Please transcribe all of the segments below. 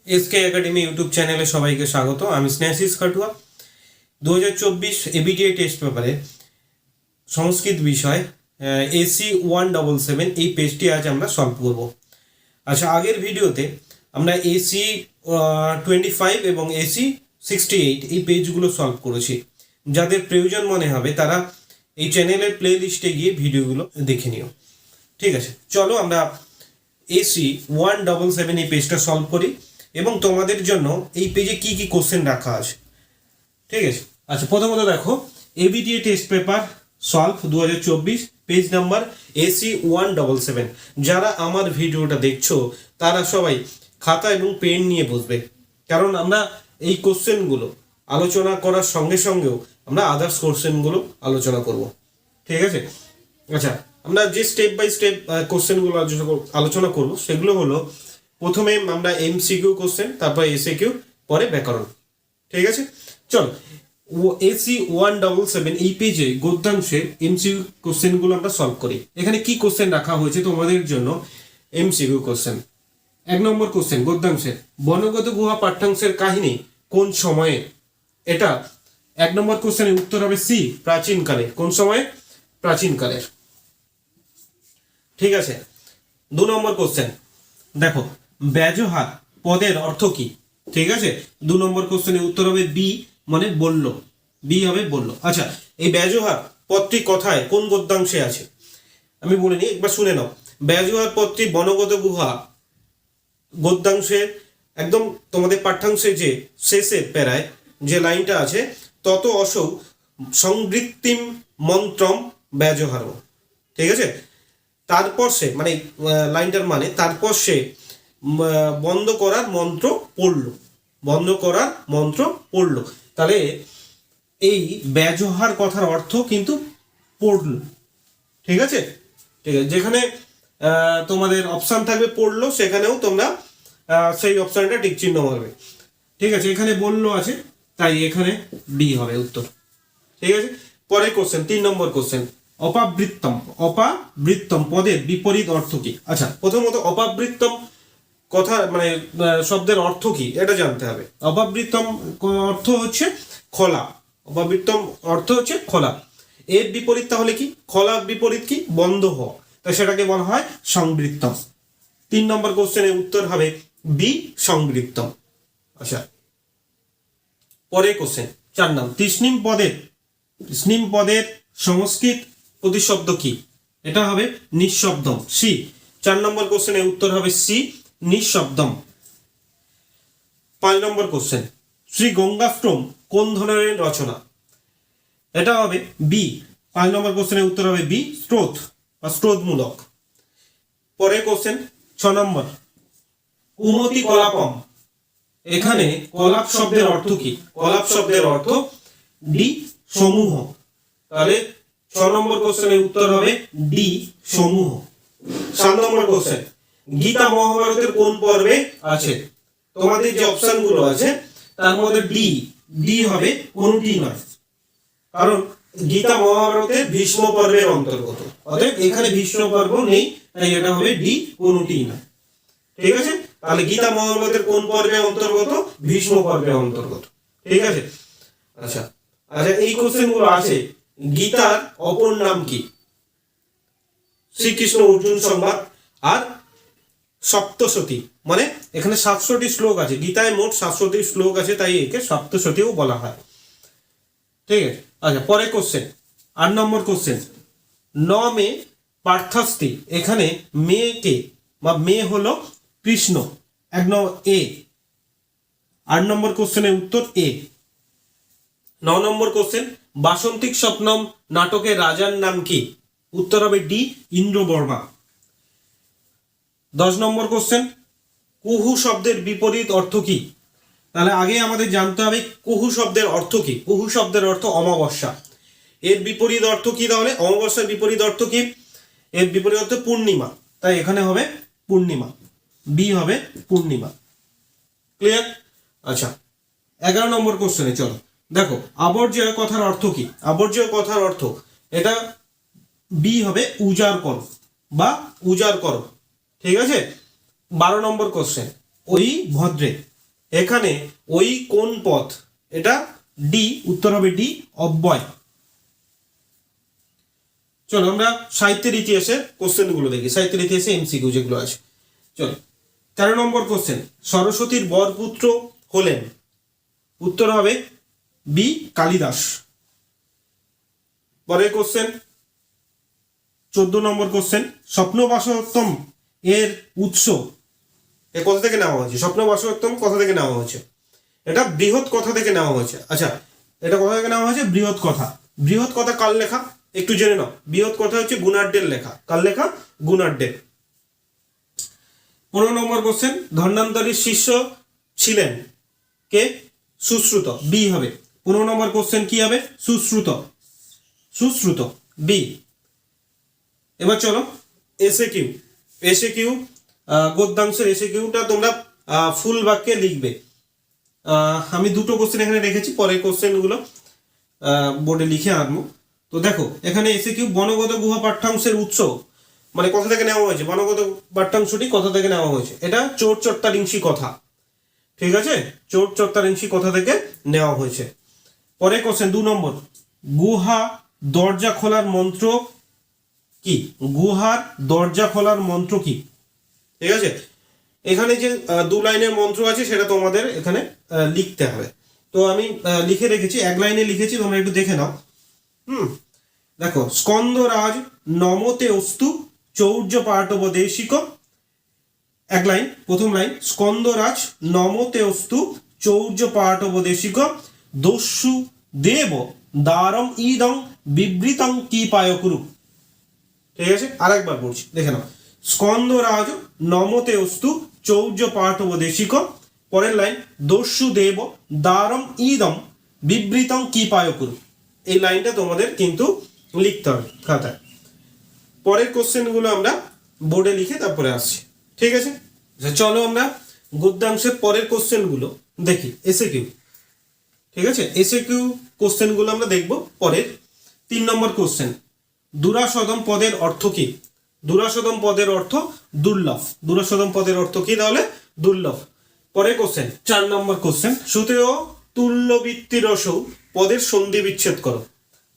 SK academy YouTube চ্যানেলে সবাইকে স্বাগত। আমি স্নেহাশিস খাটুয়া। 2024 এবিটিআই টেস্ট পেপারে সংস্কৃত বিষয় AC 177 এই পেজটি আজ আমরা সলভ করব। আচ্ছা, আগের ভিডিওতে আমরা AC 25 এবং AC 68 এই পেজগুলো সলভ করেছি। যাদের প্রয়োজন মনে হবে তারা এই চ্যানেলের প্লে লিস্টে গিয়ে ভিডিওগুলো দেখে নিও। ঠিক আছে, চলো আমরা AC 177 এই পেজটা সলভ করি এবং তোমাদের জন্য এই পেজে কি কি কোশ্চেন রাখা আছে। ঠিক আছে, আচ্ছা প্রথমত দেখো ABTA test paper solve 2024 page number AC 177। যারা আমার ভিডিওটা দেখছো তারা সবাই খাতা এবং পেন নিয়ে বসবে, কারণ আমরা এই কোশ্চেনগুলো আলোচনা করার সঙ্গে সঙ্গেও আমরা আদার্স কোশ্চেনগুলো আলোচনা করব। ঠিক আছে, আচ্ছা আমরা যে স্টেপ বাই স্টেপ কোশ্চেনগুলো আলোচনা করব সেগুলো হলো, প্রথমে আমরা MCQ কোশ্চেন, তারপর SAQ, পরে ব্যাকরণ। ঠিক আছে, চলো AC 177 এই পেজে গদ্যাংশে MCQ কোশ্চেনগুলো আমরা সলভ করি। এখানে কি কোশ্চেন রাখা হয়েছে তোমাদের জন্য? MCQ question. 1 নম্বর কোশ্চেন গদ্যাংশের, বনগত গুহা পাঠ্যাংশের কাহিনী কোন সময়ে? এটা 1 নম্বর কোশ্চেনের উত্তর হবে সি, প্রাচীনকালে। কোন সময়ে? প্রাচীনকালের। ঠিক আছে, 2 নম্বর কোশ্চেন দেখো, ব্যাজহার পদের অর্থ কি? ঠিক আছে, 2 নম্বর কোশ্চেনের উত্তর হবে বি, মানে বলল। বি হবে বলল। আচ্ছা, এই ব্যাজহার পদটি কথায় কোন গদ্যাংশে আছে? আমি বলে নিই, একবার শুনে নাও। ব্যাজহার পদটি বনগত গুহা গদ্যাংশে, একদম তোমাদের পাঠ্যাংশে যে শেষে প্যারায় যে লাইনটা আছে, তত অসৌ সংবৃত্তিম মন্ত্রম ব্যাজহার। ঠিক আছে, তারপর সে, মানে লাইনটার মানে তারপর সে বন্ধ করার মন্ত্র পড়ল। বন্ধ করার মন্ত্র পড়ল। তাহলে এই ব্যাজহার কথার অর্থ কিন্তু পড়ল। ঠিক আছে, ঠিক আছে, যেখানে তোমাদের অপশান থাকবে পড়লো, সেখানেও তোমরা সেই অপশানটা টিক চিহ্ন মারবে। ঠিক আছে, এখানে বললো আছে, তাই এখানে বি হবে উত্তর। ঠিক আছে, পরের কোশ্চেন 3 নম্বর কোশ্চেন, অপাবৃত্তম। অপাবৃত্তম পদের বিপরীত অর্থ কি? আচ্ছা, প্রথমত অপাবৃত্তম কথা মানে শব্দের অর্থ কি এটা জানতে হবে। অপাবৃত্তম অর্থ হচ্ছে খোলা। অপাবৃত্তম অর্থ হচ্ছে খোলা। এর বিপরীত তাহলে কি? খোলা বিপরীত কি? বন্ধ হওয়া, তাই সেটাকে বলা হয় সংবৃত্তম। 3 নম্বর কোশ্চেনের উত্তর হবে বি, সংবৃত্তম। আচ্ছা, পরের কোশ্চেন 4 নম্বর, তৃষ্ণিম পদের সংস্কৃত প্রতিশব্দ কি? এটা হবে নিঃশব্দম, সি। 4 নম্বর কোশ্চেনের উত্তর হবে সি, নিঃশব্দম। 5 নম্বর কোশ্চেন, শ্রী গঙ্গাষ্টম কোন ধরনের রচনা? এটা হবে বি। 5 নম্বর কোশ্চেনের উত্তর হবে বি, স্রোত বা স্রোতমূলক। পরের কোশ্চেন 6 নম্বর, কুমতি কলাপম। এখানে কলাপ শব্দের অর্থ কি? কলাপ শব্দের অর্থ ডি, সমূহ। তাহলে 6 নম্বর কোশ্চেনের উত্তর হবে ডি, সমূহ। 7 নম্বর কোশ্চেন, গীতা মহাভারতের কোন পর্বে আছে? তোমাদের যে অপশন গুলো আছে তার মধ্যে ডি হবে, কোনটি নয়, কারণ গীতা মহাভারতের ভীষ্ম পর্বের অন্তর্গত। অতএব এখানে ভীষ্ম পর্ব নেই, তাই এটা হবে ডি, কোনটি নয়। ঠিক আছে, তাহলে গীতা মহাভারতের কোন পর্বে অন্তর্গত? ভীষ্ম পর্বের অন্তর্গত। ঠিক আছে, আচ্ছা আচ্ছা, এই কোশ্চেন গুলো আছে, গীতার অপর নাম কি? শ্রীকৃষ্ণ অর্জুন সংবাদ আর সপ্তশতী, মানে এখানে 700টি শ্লোক আছে। গীতায় মোট 700টি শ্লোক আছে, তাই একে সপ্তশতীও বলা হয়। ঠিক আছে, আচ্ছা পরে কোশ্চেন 8 নম্বর কোশ্চেন, ন মে পার্থাস্তি। এখানে মেয়েকে বা মেয়ে হলো কৃষ্ণ, 1 নম্বর এ। 8 নম্বর কোশ্চেনের উত্তর এ। 9 নম্বর কোশ্চেন, বাসন্তিক স্বপ্নম নাটকের রাজার নাম কি? উত্তর হবে ডি, ইন্দ্রবর্মা। 10 নম্বর কোশ্চেন, কুহু শব্দের বিপরীত অর্থ কি? তাহলে আগে আমাদের জানতে হবে কুহু শব্দের অর্থ কি। কুহু শব্দের অর্থ অমাবস্যা। এর বিপরীত অর্থ কি? তাহলে অমাবস্যার বিপরীত অর্থ কি? এর বিপরীত অর্থ পূর্ণিমা, তাই এখানে হবে পূর্ণিমা, বি হবে পূর্ণিমা। ক্লিয়ার? আচ্ছা 11 নম্বর কোশ্চেনে চলো দেখো, আবর্জয় কথার অর্থ কি? আবর্জয় কথার অর্থ এটা বি হবে উজাড় কর বা উজাড় করো। ঠিক আছে, 12 নম্বর কোশ্চেন, ওই ভদ্রে। এখানে ওই কোন পথ, এটা ডি, উত্তর হবে ডি, অব্যয়। চলো আমরা সাহিত্যের ইতিহাসের কোশ্চেন গুলো দেখি, সাহিত্যের ইতিহাসে এমসিকিউ যেগুলো আছে। চলো 13 নম্বর কোশ্চেন, সরস্বতীর বরপুত্র হলেন, উত্তর হবে বি, কালিদাস। পরের কোশ্চেন 14 নম্বর কোশ্চেন, স্বপ্নবাসোত্তম এর উৎস এ কথা থেকে নেওয়া হয়েছে। স্বপ্নবাসোত্তম কথা থেকে নেওয়া হয়েছে, এটা বৃহৎ কথা থেকে নেওয়া হয়েছে। আচ্ছা, এটা কথা থেকে নেওয়া হয়েছে, বৃহৎ কথা। বৃহৎ কথা কার লেখা একটু জেনে নাও। বৃহৎ কথা হচ্ছে গুণাঢ্যের লেখা। কার লেখা? গুণাঢ্যের। 15 নম্বর কোশ্চেন, ধন্বন্তরীর শিষ্য ছিলেন কে? সুশ্রুত, বি হবে। 15 নম্বর কোশ্চেন কি হবে? সুশ্রুত, সুশ্রুত, বি। এবার চলো এসে কিউ। এসে কিউ গদ্যাংশের এসে কিউটা তোমরা ফুল বাক্যে লিখবে। আমি দুটো কোশ্চেন এখানে রেখেছি, পরের কোশ্চেনগুলো বোর্ডে লিখে আনবো। তো দেখো এখানে এসে কিউ, বনগত গুহা পাঠ্যাংশের উৎস মানে কোথা থেকে নেওয়া হয়েছে? বনগত পাঠ্যাংশটি কোথা থেকে নেওয়া হয়েছে? এটা চোর চত্বরিংসী কথা, ঠিক আছে? চোর চত্বরিংসী কথা থেকে নেওয়া হয়েছে। পরে কোশ্চেন 2 নম্বর, গুহা দরজা খোলার মন্ত্র কি? গুহার দরজা খোলার মন্ত্র কি? ঠিক আছে, এখানে যে 2 লাইনের মন্ত্র আছে সেটা তোমাদের এখানে লিখতে হবে। তো আমি লিখে রেখেছি, 1 লাইনে লিখেছি, তোমরা একটু দেখে নাও। দেখো, স্কন্দরাজ নমতে অস্তু চৌর্য পাঠবদেশিক। 1 লাইন, প্রথম লাইন, স্কন্দরাজ নমতে অস্তু চৌর্য পাঠবদেশিক দস্যু দেব দ্বারম ইদং বিবৃতং কি পায় কুরু। ঠিক আছে, আরেকবার পড়ছি, দেখে নাও। স্কন্দরাজ নমতে অস্তু চৌর্য পাঠবদেশিক, পরের লাইন, দস্যু দেব দ্বারম ইদম বিবৃতং কি পায় কুরু। এই লাইনটা তোমাদের কিন্তু লিখতে হবে খাতায়। পরের কোশ্চেনগুলো আমরা বোর্ডে লিখে তারপরে আসছি, ঠিক আছে? চলো আমরা গদ্যাংশের পরের কোশ্চেনগুলো দেখি, এসে কিউ। ঠিক আছে, এসে কিউ কোশ্চেনগুলো আমরা দেখব পরের। 3 নম্বর কোশ্চেন, দুরাসদম পদের অর্থ কি? দুরাসদম পদের অর্থ দুর্লভ। দুরাসদম পদের অর্থ কি তাহলে? দুর্লভ। পরের কোশ্চেন 4 নম্বর কোশ্চেন, সুতেয় তুল্যবৃত্তি রসৌ পদের সন্ধি বিচ্ছেদ করো।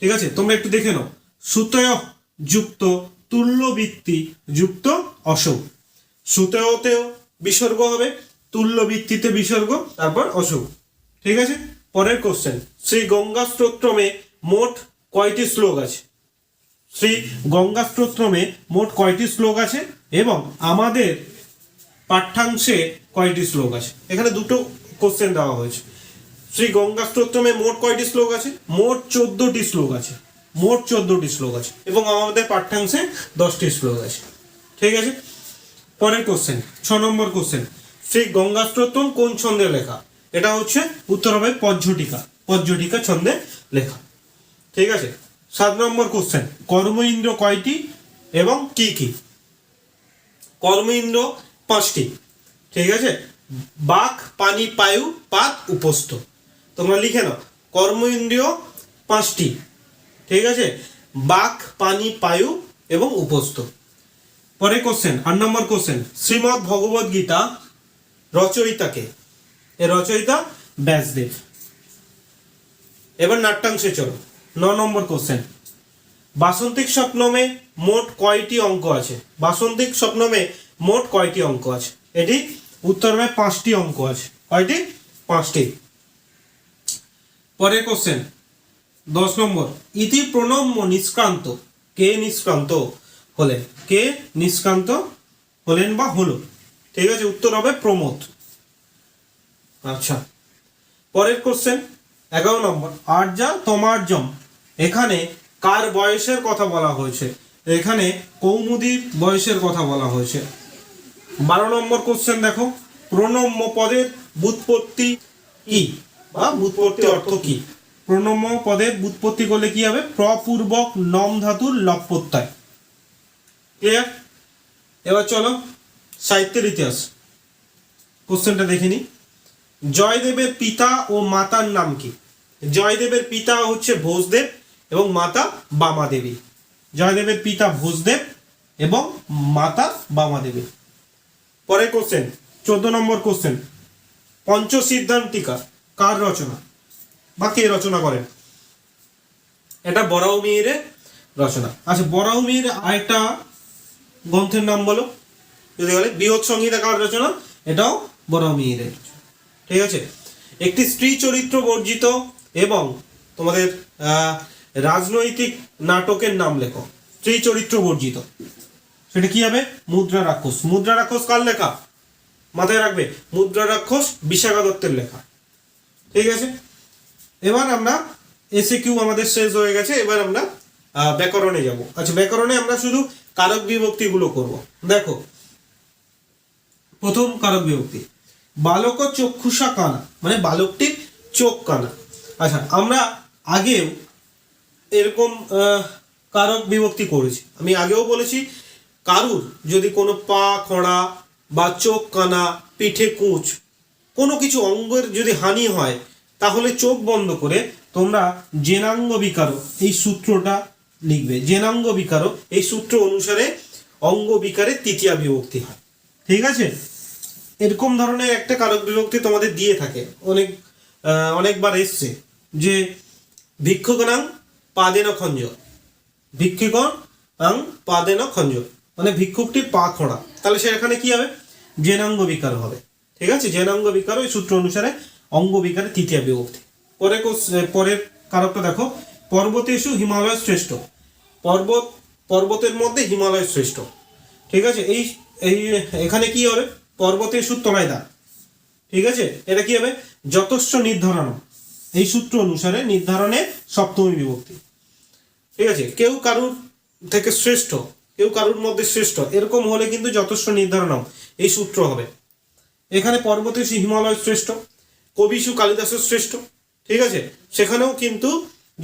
ঠিক আছে, তোমরা একটু দেখে নাও। সুতয় যুক্ত তুল্যবৃত্তি যুক্ত অসৌ। সুতয়তেও বিসর্গ হবে, তুল্যবৃত্তিতে বিসর্গ, তারপর অসৌ। ঠিক আছে, পরের কোশ্চেন, শ্রী গঙ্গা স্তোত্রমে মোট কয়টি শ্লোক আছে? শ্রী গঙ্গা স্তোত্রমে মোট কয়টি শ্লোক আছে এবং আমাদের পাঠ্যাংশে কয়টি শ্লোক আছে? এখানে দুটো কোশ্চেন দেওয়া হয়েছে। শ্রী গঙ্গা স্তোত্রমে মোট কয়টি শ্লোক আছে? মোট 14টি শ্লোক আছে। মোট 14টি শ্লোক আছে এবং আমাদের পাঠ্যাংশে 10টি শ্লোক আছে। ঠিক আছে, পরের কোশ্চেন 6 নম্বর কোশ্চেন, শ্রী গঙ্গা স্তোত্রম কোন ছন্দে লেখা? এটা হচ্ছে উত্তর হবে পজ্ঝটিকা। পজ্ঝটিকা ছন্দে লেখা। ঠিক আছে, 7 নম্বর কোশ্চেন, কর্ম ইন্দ্র কয়টি এবং কি কি? কর্ম ইন্দ্র 5টি। ঠিক আছে, বাক, পানি, পায়ু, পাত, উপস্থ। তোমরা লিখে নাও, কর্ম ইন্দ্রিয় 5টি। ঠিক আছে, বাক, পানি, পায়ু এবং উপস্থ। পরে কোশ্চেন 8 নম্বর কোশ্চেন, শ্রীমদ্ ভগবদ গীতা রচয়িতাকে? এর রচয়িতা ব্যাসদেব। এবার নাট্যাংশে চলো। 9 নম্বর কোশ্চেন, বাসন্তিক স্বপ্নমে মোট কয়টি অঙ্ক আছে? বাসন্তিক স্বপ্নমে মোট কয়টি অঙ্ক আছে? এটি উত্তর হবে 5টি অঙ্ক আছে। কয়টি? 5টি। পরের কোশ্চেন 10 নম্বর, ইতি প্রণম্য নিষ্ক্রান্ত। কে নিষ্ক্রান্ত হলেন? কে নিষ্ক্রান্ত হলেন বা হলো? ঠিক আছে, উত্তর হবে প্রমোদ। আচ্ছা, পরের কোশ্চেন 11 নম্বর, আর্যা তমার্যম, এখানে কার বয়সের কথা বলা হয়েছে? এখানে কৌমুদীর বয়সের কথা বলা হয়েছে। 12 নম্বর কোশ্চেন দেখো, প্রণম্য পদের ব্যুৎপত্তি কি বা ব্যুৎপত্তি অর্থ কি? প্রণম্য পদের ব্যুৎপত্তি করলে কি হবে? প্রপূর্বক নম ধাতুর লপ প্রত্যয়। ক্লিয়ার? এবার চলো সাহিত্যের ইতিহাস কোশ্চেনটা দেখে নি। জয়দেবের পিতা ও মাতার নাম কি? জয়দেবের পিতা হচ্ছে ভোজদেব এবং মাতা বামাদেবী। জয়দেবের পিতা ভোজদেব এবং মাতা বামাদেবী। পরের কোশ্চেন 14 নম্বর কোশ্চেন, পঞ্চসিদ্ধান্তিকা কার রচনা বা কে রচনা করেন? এটা বরাহমিহিরের রচনা। আচ্ছা, বরাহমিহির আরেকটা গ্রন্থের নাম বলো যদি বলে। বৃহৎ সংহিতা কার রচনা? এটাও বরাহমিহিরের। ঠিক আছে। একটি স্ত্রী চরিত্র বর্জিত এবং তোমাদের রাজনৈতিক নাটকের নাম লেখো। স্ত্রী চরিত্র বর্জিত, সেটা কি হবে? মুদ্রা রাক্ষস। মুদ্রা রাক্ষস কার লেখা? মাথায় রাখবে, মুদ্রা রাক্ষস বিশাখা দত্তের লেখা। ঠিক আছে। এবার আমরা এসিকিউ আমাদের শেষ হয়ে গেছে, এবার আমরা ব্যাকরণে যাব। আচ্ছা, ব্যাকরণে আমরা শুধু কারক বিভক্তিগুলো করব। দেখো, প্রথম কারক বিভক্তি, বালক চক্ষুষা কানা, মানে বালকটির চোখ কানা। আচ্ছা, আমরা আগেও এরকম কারক বিভক্তি করেছি। আমি আগেও বলেছি, কারুর যদি কোনো পা খোঁড়া বা চোখ কানা, পিঠে কুঁচ, কোনো কিছু অঙ্গের যদি হানি হয়, তাহলে চোখ বন্ধ করে তোমরা জেনাঙ্গ বিকারক এই সূত্রটা লিখবে। জেনাঙ্গ বিকারক এই সূত্র অনুসারে অঙ্গ বিকারের তৃতীয়া বিভক্তি হয়। ঠিক আছে। এরকম ধরনের একটা কারক বিভক্তি তোমাদের দিয়ে থাকে, অনেকবার এসছে যে ভিক্ষুগণাং পাদেন খঞ্জ, ভিক্ষুগণাং পাদেন খঞ্জ, মানে ভিক্ষুকটির পা খোঁড়া, তাহলে সেখানে কি হবে? জেনাঙ্গ বিকার হবে। ঠিক আছে। জেনাঙ্গ বিকার ওই সূত্র অনুসারে অঙ্গ বিকারের তৃতীয়া বিভক্তি। পরের কারকটা দেখো, পর্বতেষু হিমালয় শ্রেষ্ঠ। পর্বতের মধ্যে হিমালয় শ্রেষ্ঠ। ঠিক আছে। এই এখানে কি হবে? পর্বতেষু তলায় দা। ঠিক আছে। এটা কি হবে? যতস্ব নির্ধারণ, এই সূত্র অনুসারে নির্ধারণে সপ্তমী বিভক্তি। ঠিক আছে। কেউ কারুর থেকে শ্রেষ্ঠ, কেউ কারুর মধ্যে শ্রেষ্ঠ, এরকম হলে কিন্তু যথেষ্ট নির্ধারণ এই সূত্র হবে। এখানে পর্বতেষু হিমালয় শ্রেষ্ঠ, কবিষু কালিদাসের শ্রেষ্ঠ। ঠিক আছে। সেখানেও কিন্তু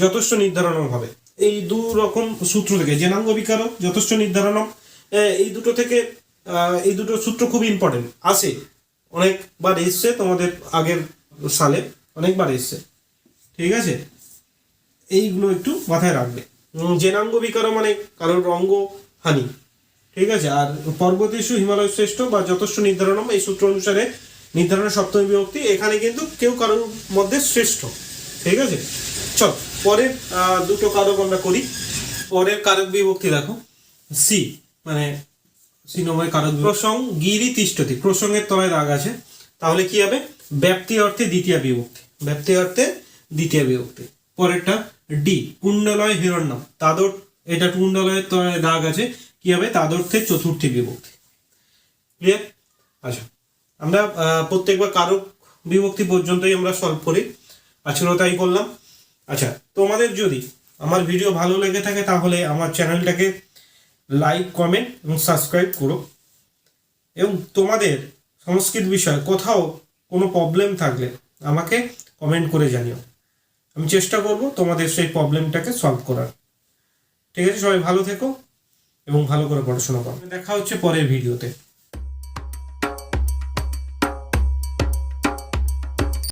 যথেষ্ট নির্ধারণ হবে। এই দু রকম সূত্র থেকে জেনাঙ্গ বিকার, যথেষ্ট নির্ধারণ, এই দুটো থেকে এই দুটো সূত্র খুব ইম্পর্টেন্ট, আসে অনেকবার এসছে তোমাদের আগের সালে, অনেকবার এসছে। ঠিক আছে। এইগুলো একটু মাথায় রাখবে। জেনাঙ্গ বিকার মানে কারোর অঙ্গ হানি। ঠিক আছে। আর পর্বতেষু হিমালয় শ্রেষ্ঠ বা যথেষ্ট নির্ধারণ এই সূত্র অনুসারে নির্ধারণের সপ্তমী বিভক্তি। এখানে কিন্তু কেউ কারোর মধ্যে শ্রেষ্ঠ। ঠিক আছে। চল পরের দুটো কারক আমরা করি। পরের কারক বিভক্তি দেখো, সি, মানে সি নম্বর কারক। প্রসং গিরি তিষ্ঠতি, প্রসঙ্গের তলায় দাগ আছে, তাহলে কি হবে? ব্যাপ্তি অর্থে দ্বিতীয় বিভক্তি। ব্যাপ্তি অর্থে দ্বিতীয় বিভক্তি। পরেরটা ডি, কুণ্ডলয় হিরণ্যম, তাদর, এটা কুণ্ডলয়ের তলায় দাগ আছে, কি হবে? তাদর্থে চতুর্থী বিভক্তি। ক্লিয়ার? আচ্ছা, আমরা প্রত্যেকবার কারক বিভক্তি পর্যন্তই আমরা সলভ করি। আজকেও তাই করলাম। আচ্ছা, তোমাদের যদি আমার ভিডিও ভালো লেগে থাকে তাহলে আমার চ্যানেলটাকে লাইক, কমেন্ট এবং সাবস্ক্রাইব করো। এবং তোমাদের সংস্কৃত বিষয়ে কোথাও কোনো প্রবলেম থাকলে আমাকে কমেন্ট করে জানিও। আমি চেষ্টা করব তোমাদের সেই প্রবলেমটাকে সলভ করার। ঠিক আছে। সবাই ভালো থেকো এবং ভালো করে পড়াশোনা করো। দেখা হচ্ছে পরের ভিডিওতে।